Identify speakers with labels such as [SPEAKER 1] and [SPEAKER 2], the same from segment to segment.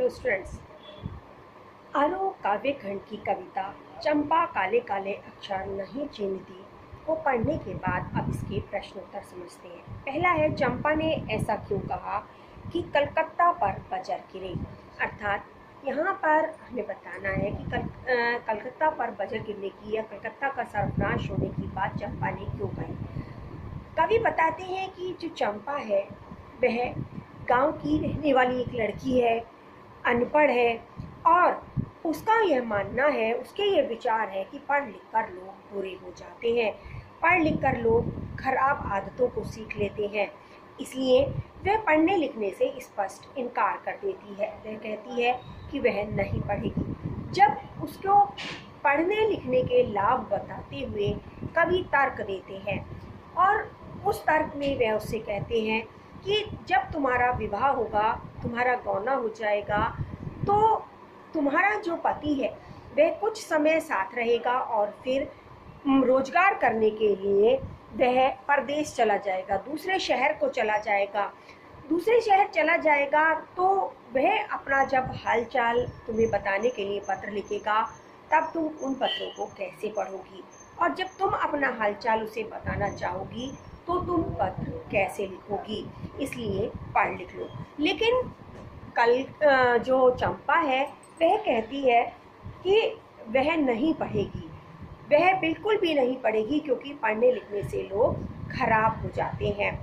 [SPEAKER 1] Hello students. आरो काव्य खंड की कविता चंपा काले काले अक्षर नहीं चीन्हती को पढ़ने के बाद अब इसके प्रश्नोत्तर समझते हैं। पहला है, चंपा ने ऐसा क्यों कहा कि कलकत्ता पर बजर गिरे। अर्थात यहाँ पर हमें बताना है कि कलकत्ता पर बजर गिरने की या कलकत्ता का सर्वनाश होने की बात चंपा ने क्यों कही। कवि बताते हैं कि जो चंपा है वह गांव की रहने वाली एक लड़की है, अनपढ़ है और उसका यह मानना है, उसके ये विचार है कि पढ़ लिख कर लोग बुरे हो जाते हैं, पढ़ लिख कर लोग खराब आदतों को सीख लेते हैं। इसलिए वह पढ़ने लिखने से स्पष्ट इनकार कर देती है। वह कहती है कि वह नहीं पढ़ेगी। जब उसको पढ़ने लिखने के लाभ बताते हुए कवि तर्क देते हैं और उस तर्क में वह उससे कहते हैं कि जब तुम्हारा विवाह होगा, तुम्हारा गौना हो जाएगा, तो तुम्हारा जो पति है वह कुछ समय साथ रहेगा और फिर रोजगार करने के लिए वह परदेश चला जाएगा, दूसरे शहर को चला जाएगा। दूसरे शहर चला जाएगा तो वह अपना जब हालचाल तुम्हें बताने के लिए पत्र लिखेगा, तब तुम उन पत्रों को कैसे पढ़ोगी, और जब तुम अपना हालचाल उसे बताना चाहोगी तो तुम पत्र कैसे लिखोगी। इसलिए पढ़ लिख लो। लेकिन कल जो चंपा है वह कहती है कि वह नहीं पढ़ेगी, वह बिल्कुल भी नहीं पढ़ेगी, क्योंकि पढ़ने लिखने से लोग खराब हो जाते हैं।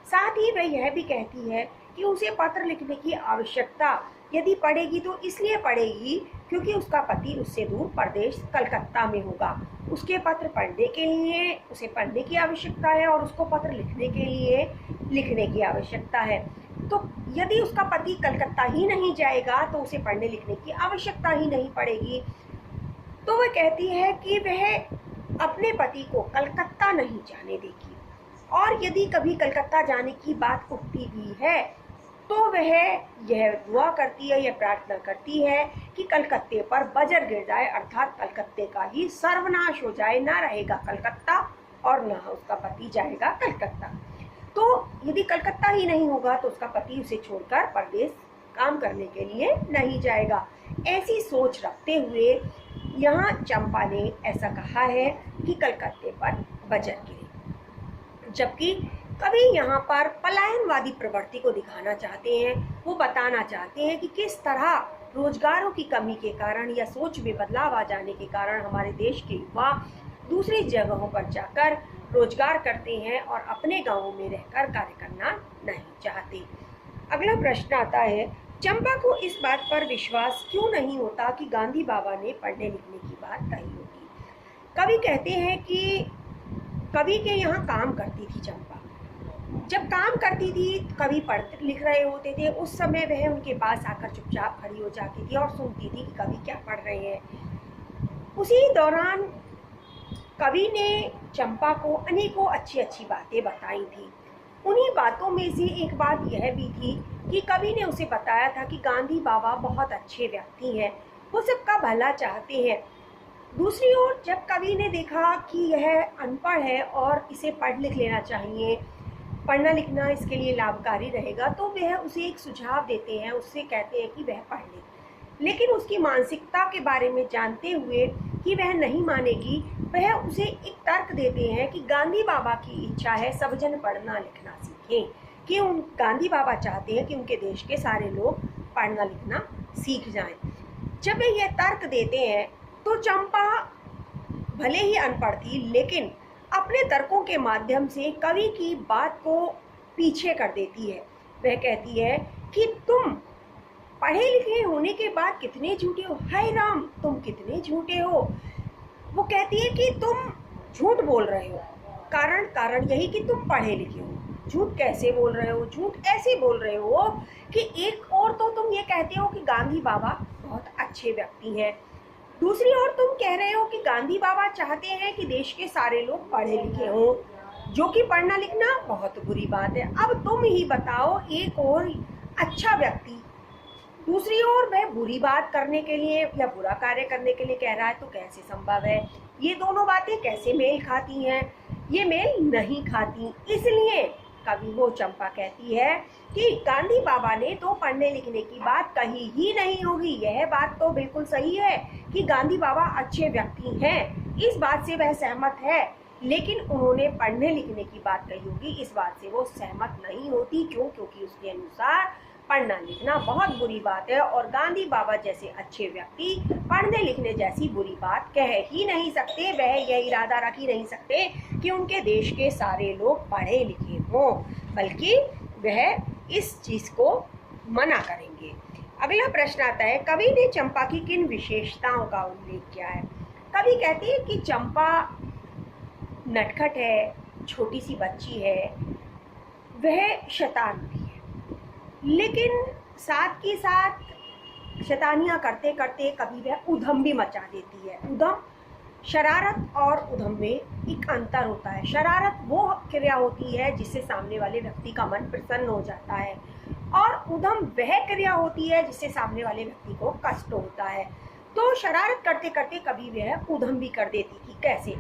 [SPEAKER 1] साथ ही वह यह भी कहती है कि उसे पत्र लिखने की आवश्यकता, यदि पढ़ेगी तो इसलिए पढ़ेगी क्योंकि उसका पति उससे दूर प्रदेश कलकत्ता में होगा। उसके पत्र पढ़ने के लिए उसे पढ़ने की आवश्यकता है और उसको पत्र लिखने के लिए लिखने की आवश्यकता है। तो यदि उसका पति कलकत्ता ही नहीं जाएगा तो उसे पढ़ने लिखने की आवश्यकता ही नहीं पड़ेगी। तो वह कहती है कि वह अपने पति को कलकत्ता नहीं जाने देगी, और यदि कभी कलकत्ता जाने की बात उठती भी है तो वह यह दुआ करती है, यह प्रार्थना करती है कि कलकत्ते पर बजर गिर जाए, अर्थात कलकत्ते का ही सर्वनाश हो जाए, ना रहेगा कलकत्ता और ना उसका पति जाएगा कलकत्ता। तो यदि कलकत्ता ही नहीं होगा तो उसका पति उसे छोड़कर परदेश काम करने के लिए नहीं जाएगा। ऐसी सोच रखते हुए यहाँ चंपा ने ऐसा कहा है कि कलकत्ते पर बजर गिरे। जबकि कवि यहाँ पर पलायनवादी प्रवृत्ति को दिखाना चाहते हैं। वो बताना चाहते हैं कि किस तरह रोजगारों की कमी के कारण या सोच में बदलाव आ जाने के कारण हमारे देश के युवा दूसरी जगहों पर जाकर रोजगार करते हैं और अपने गांवों में रहकर कार्य करना नहीं चाहते। अगला प्रश्न आता है, चंपा को इस बात पर विश्वास क्यों नहीं होता कि गांधी बाबा ने पढ़ने लिखने की बात कही होगी। कवि कहते हैं कि कवि के यहाँ काम करती थी चंपा। जब काम करती थी, कवि पढ़ लिख रहे होते थे, उस समय वह उनके पास आकर चुपचाप खड़ी हो जाती थी और सुनती थी कि कवि क्या पढ़ रहे हैं। उसी दौरान कवि ने चंपा को अनेकों अच्छी अच्छी बातें बताई थी। उन्हीं बातों में से एक बात यह भी थी कि कवि ने उसे बताया था कि गांधी बाबा बहुत अच्छे व्यक्ति हैं, वो सबका भला चाहते हैं। दूसरी ओर जब कवि ने देखा कि यह अनपढ़ है और इसे पढ़ लिख लेना चाहिए, पढ़ना लिखना इसके लिए लाभकारी रहेगा, तो वह उसे एक सुझाव देते हैं, उससे कहते हैं कि वह पढ़ ले। लेकिन उसकी मानसिकता के बारे में जानते हुए कि वह नहीं मानेगी, वह उसे एक तर्क देते हैं कि गांधी बाबा की इच्छा है सब जन पढ़ना लिखना सीखें, कि उन गांधी बाबा चाहते हैं कि उनके देश के सारे लोग पढ़ना लिखना सीख जाएं। जब वे यह तर्क देते हैं तो चंपा भले ही अनपढ़ थी, लेकिन अपने तर्कों के माध्यम से कवि की बात को पीछे कर देती है। वह कहती है कि तुम पढ़े लिखे होने के बाद कितने झूठे हो, हाय राम तुम कितने झूठे हो। वो कहती है कि तुम झूठ बोल रहे हो, कारण यही कि तुम पढ़े लिखे हो। झूठ कैसे बोल रहे हो? झूठ ऐसे बोल रहे हो कि एक और तो तुम ये कहते हो कि गांधी बाबा बहुत अच्छे व्यक्ति हैं, दूसरी ओर तुम कह रहे हो कि गांधी बाबा चाहते हैं कि देश के सारे लोग पढ़े लिखे हों, जो कि पढ़ना लिखना बहुत बुरी बात है। अब तुम ही बताओ, एक और अच्छा व्यक्ति, दूसरी ओर वह बुरी बात करने के लिए या बुरा कार्य करने के लिए कह रहा है, तो कैसे संभव है? ये दोनों बातें कैसे मेल खाती हैं? ये मेल नहीं खाती। इसलिए कभी वो चंपा कहती है कि गांधी बाबा ने तो पढ़ने लिखने की बात कही ही नहीं होगी। यह बात तो बिल्कुल सही है कि गांधी बाबा अच्छे व्यक्ति हैं, इस बात से वह सहमत है, लेकिन उन्होंने पढ़ने लिखने की बात कही होगी, इस बात से वो सहमत नहीं होती। क्यों? क्योंकि उसके अनुसार पढ़ना लिखना बहुत बुरी बात है और गांधी बाबा जैसे अच्छे व्यक्ति पढ़ने लिखने जैसी बुरी बात कह ही नहीं सकते। वह यह इरादा रख ही नहीं सकते कि उनके देश के सारे लोग पढ़े लिखे हों, बल्कि वह इस चीज को मना करेंगे। अगला प्रश्न आता है, कवि ने चंपा की किन विशेषताओं का उल्लेख किया है? कवि कहते हैं कि चंपा नटखट है, छोटी सी बच्ची है, वह शैतान भी है, लेकिन साथ के साथ शैतानियाँ करते करते कभी वह उधम भी मचा देती है। उधम, शरारत और उधम में एक अंतर होता है। शरारत वो क्रिया होती है जिससे सामने वाले व्यक्ति का मन प्रसन्न हो जाता है, और उधम वह क्रिया होती है जिससे सामने वाले व्यक्ति को कष्ट होता है। तो शरारत करते करते कभी वह उधम भी कर देती थी। कैसे?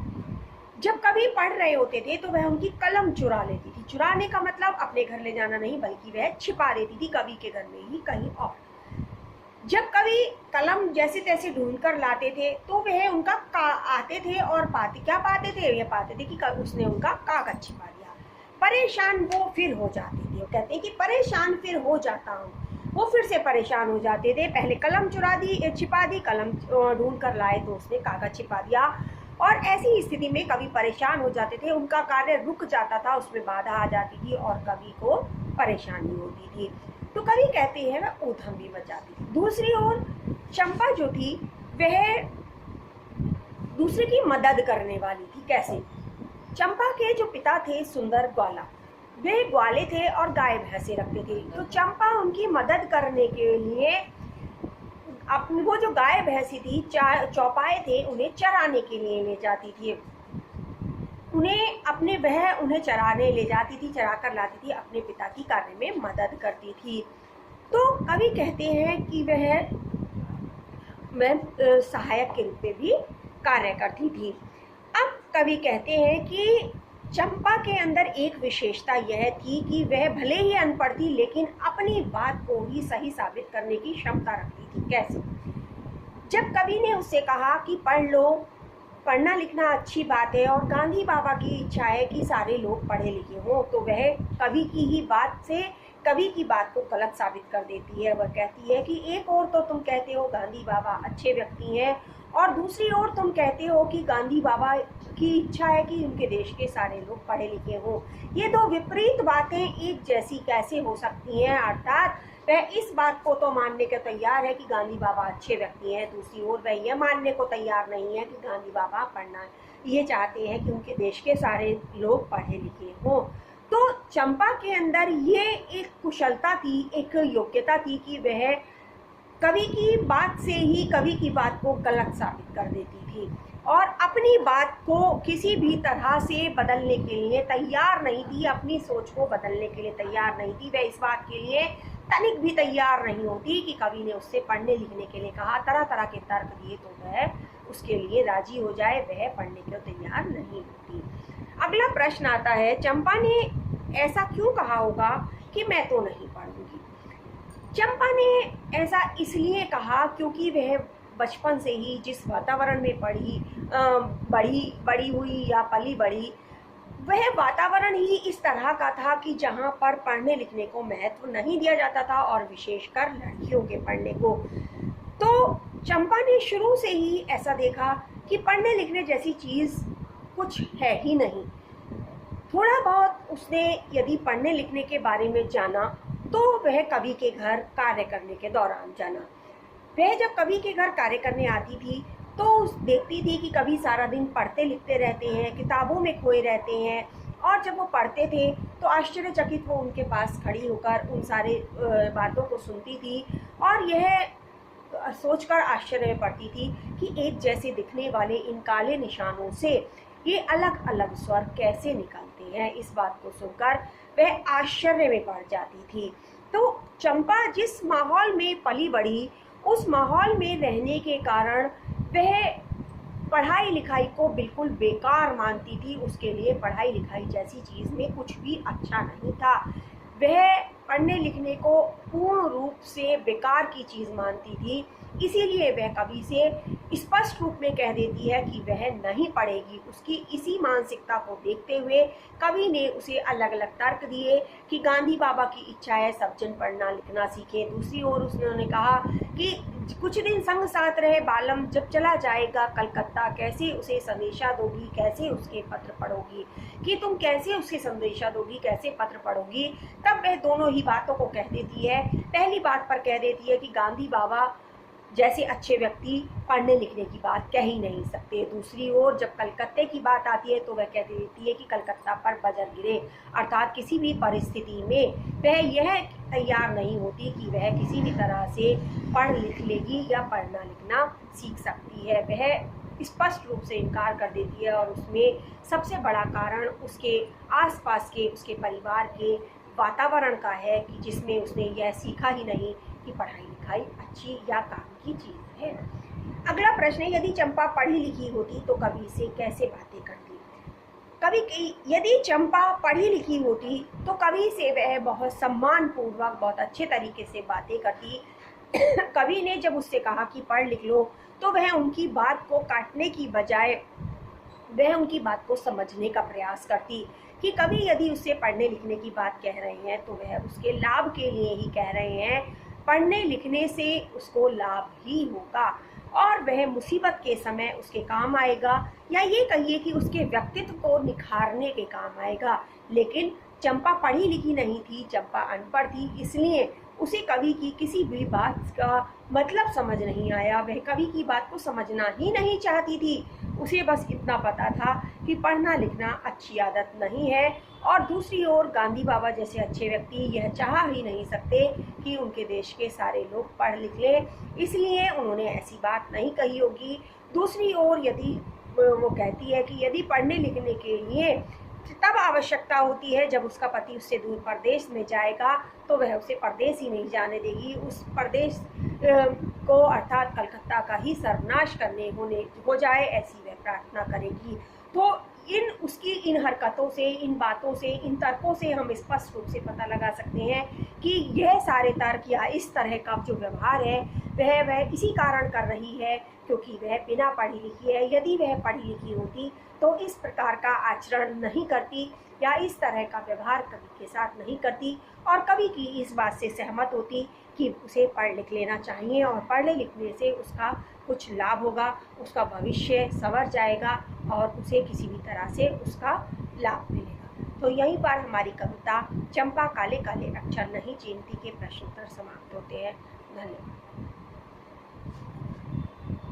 [SPEAKER 1] जब कभी पढ़ रहे होते थे तो वह उनकी कलम चुरा लेती थी। चुराने का मतलब अपने घर ले जाना नहीं, बल्कि वह छिपा देती थी कवि के घर में ही कहीं और। जब कवि कलम जैसे तैसे ढूंढ कर लाते थे तो वह उनका आते थे और क्या पाते थे? ये पाते थे कि उसने उनका कागज छिपा दिया। परेशान वो फिर हो जाते थे। वो कहते हैं कि परेशान फिर हो जाता हूँ। वो फिर से परेशान हो जाते थे। पहले कलम छिपा दी, कलम ढूंढ कर लाए तो उसने कागज छिपा दिया, और ऐसी स्थिति में कवि परेशान हो जाते थे, उनका कार्य रुक जाता था, उसमें बाधा आ जाती थी और कवि को परेशानी होती थी। तो कवि कहते हैं वह उधम भी मचाती थी। दूसरी ओर चंपा जो थी वह दूसरे की मदद करने वाली थी। कैसे? चंपा के जो पिता थे सुंदर ग्वाला, वे ग्वाले थे और गाय भैंसे रखते थे। तो चंपा उनकी मदद करने के लिए अपनी वो जो गाय भैंसी थी, चौपाए थे, उन्हें चराने के लिए ले जाती थी। उन्हें चराने ले जाती थी, चरा कर लाती थी, अपने पिता की कार्य में मदद करती थी। तो कवि कहते हैं कि वह सहायक के रूप में भी कार्य करती थी। अब कवि कहते हैं कि चंपा के अंदर एक विशेषता यह थी कि वह भले ही अनपढ़ थी, लेकिन अपनी बात को ही सही साबित करने की क्षमता रखती थी। कैसे? जब कवि ने उससे कहा कि पढ़ लो, पढ़ना लिखना अच्छी बात है और गांधी बाबा की इच्छा है कि सारे लोग पढ़े लिखे हों, तो वह कवि की बात को गलत साबित कर देती है। वह कहती है कि एक ओर तो तुम कहते हो गांधी बाबा अच्छे व्यक्ति हैं, और दूसरी ओर तुम कहते हो कि गांधी बाबा की इच्छा है कि उनके देश के सारे लोग पढ़े लिखे हों। ये दो विपरीत बातें एक जैसी कैसे हो सकती हैं? अर्थात वह इस बात को तो मानने को तैयार है कि गांधी बाबा अच्छे व्यक्ति हैं, दूसरी ओर वह यह मानने को तैयार नहीं है कि गांधी बाबा ये चाहते हैं कि उनके देश के सारे लोग पढ़े लिखे हों। तो चंपा के अंदर ये एक कुशलता थी, एक योग्यता थी कि वह कवि की बात से ही कवि की बात को गलत साबित कर देती थी, और अपनी बात को किसी भी तरह से बदलने के लिए तैयार नहीं थी, अपनी सोच को बदलने के लिए तैयार नहीं थी। वह इस बात के लिए तनिक भी तैयार नहीं होती कि कवि ने उससे पढ़ने लिखने के लिए कहा, तरह तरह के तर्क दिए तो वह उसके लिए राजी हो जाए, वह पढ़ने के लिए तैयार नहीं होती। अगला प्रश्न आता है, चंपा ने ऐसा क्यों कहा होगा कि मैं तो नहीं पढ़ूंगी? चंपा ने ऐसा इसलिए कहा क्योंकि वह बचपन से ही जिस वातावरण में बड़ी हुई या पली बड़ी, वह वातावरण ही इस तरह का था कि जहाँ पर पढ़ने लिखने को महत्व नहीं दिया जाता था, और विशेषकर लड़कियों के पढ़ने को। तो चंपा ने शुरू से ही ऐसा देखा कि पढ़ने लिखने जैसी चीज़ कुछ है ही नहीं। थोड़ा बहुत उसने यदि पढ़ने लिखने के बारे में जाना तो वह कवि के घर कार्य करने के दौरान जाना। वह जब कवि के घर कार्य करने आती थी तो देखती थी कि कवि सारा दिन पढ़ते लिखते रहते हैं, किताबों में खोए रहते हैं, और जब वो पढ़ते थे तो आश्चर्यचकित वो उनके पास खड़ी होकर उन सारे बातों को सुनती थी, और यह सोचकर आश्चर्य में पड़ती थी कि एक जैसे दिखने वाले इन काले निशानों से ये अलग अलग स्वर कैसे निकलते हैं। इस बात को सुनकर वह आश्चर्य में पड़ जाती थी। तो चंपा जिस माहौल में पली बड़ी, उस माहौल में रहने के कारण वह पढ़ाई लिखाई को बिल्कुल बेकार मानती थी, उसके लिए पढ़ाई लिखाई जैसी चीज़ में कुछ भी अच्छा नहीं था। वह पढ़ने लिखने को पूर्ण रूप से बेकार की चीज़ मानती थी, इसीलिए वह कवि से स्पष्ट रूप में कह देती है कि वह नहीं पढ़ेगी। उसकी इसी मानसिकता को देखते हुए कवि ने उसे अलग अलग तर्क दिए कि गांधी बाबा की इच्छा है सब जन पढ़ना लिखना सीखें। दूसरी ओर उसने कहा कि कुछ दिन संग साथ रहे बालम, जब चला जाएगा कलकत्ता कैसे उसे संदेशा दोगी, कैसे उसके पत्र पढ़ोगी, कि तुम कैसे उसके संदेशा दोगी, कैसे पत्र पढ़ोगी। तब वह दोनों ही बातों को कह देती है। पहली बात पर कह देती है कि गांधी बाबा जैसे अच्छे व्यक्ति पढ़ने लिखने की बात कह ही नहीं सकते। दूसरी ओर जब कलकत्ते की बात आती है तो वह कह देती है कि कलकत्ता पर बजर गिरे, अर्थात किसी भी परिस्थिति में वह यह तैयार नहीं होती कि वह किसी भी तरह से पढ़ लिख लेगी या पढ़ना लिखना सीख सकती है। वह स्पष्ट रूप से इनकार कर देती है और उसमें सबसे बड़ा कारण उसके आसपास के उसके परिवार के वातावरण का है कि जिसमें उसने यह सीखा ही नहीं कि पढ़ाई लिखाई अच्छी या काम की चीज़ है। अगला प्रश्न है, यदि चंपा पढ़ी लिखी होती तो कवि से कैसे बातें करती। कवि की यदि चंपा पढ़ी लिखी होती तो कवि से वह बहुत सम्मान पूर्वक बहुत अच्छे तरीके से बातें करती। कवि ने जब उससे कहा कि पढ़ लिख लो तो वह उनकी बात को काटने की बजाय वह उनकी बात को समझने का प्रयास करती कि कवि यदि उससे पढ़ने लिखने की बात कह रहे हैं तो वह उसके लाभ के लिए ही कह रहे हैं, पढ़ने लिखने से उसको लाभ ही होगा और वह मुसीबत के समय उसके काम आएगा, या ये कहिए कि उसके व्यक्तित्व को निखारने के काम आएगा। लेकिन चंपा पढ़ी लिखी नहीं थी, चंपा अनपढ़ थी, इसलिए उसे कवि की किसी भी बात का मतलब समझ नहीं आया। वह कवि की बात को समझना ही नहीं चाहती थी। उसे बस इतना पता था कि पढ़ना लिखना अच्छी आदत नहीं है। और दूसरी ओर गांधी बाबा जैसे अच्छे व्यक्ति यह चाह ही नहीं सकते कि उनके देश के सारे लोग पढ़ लिख लें, इसलिए उन्होंने ऐसी बात नहीं कही होगी। दूसरी ओर यदि वो कहती है कि यदि पढ़ने लिखने के लिए तब आवश्यकता होती है जब उसका पति उससे दूर परदेश में जाएगा, तो वह उसे परदेश ही नहीं जाने देगी। उस परदेश को अर्थात कलकत्ता का ही सर्वनाश हो जाए, ऐसी वह प्रार्थना करेगी। तो उसकी इन हरकतों से, इन बातों से, इन तर्कों से हम स्पष्ट रूप से पता लगा सकते हैं कि यह सारे तर्क या इस तरह का जो व्यवहार है वह इसी कारण कर रही है क्योंकि वह बिना पढ़ी लिखी है। यदि वह पढ़ी लिखी होती तो इस प्रकार का आचरण नहीं करती या इस तरह का व्यवहार कवि के साथ नहीं करती और कवि की इस बात से सहमत होती कि उसे पढ़ लिख लेना चाहिए और पढ़ने लिखने से उसका कुछ लाभ होगा, उसका भविष्य संवर जाएगा और उसे किसी भी तरह से उसका लाभ मिलेगा। तो यहीं पर हमारी कविता चंपा काले काले अक्षर नहीं चीनती के प्रश्नोत्तर समाप्त होते हैं। धन्यवाद।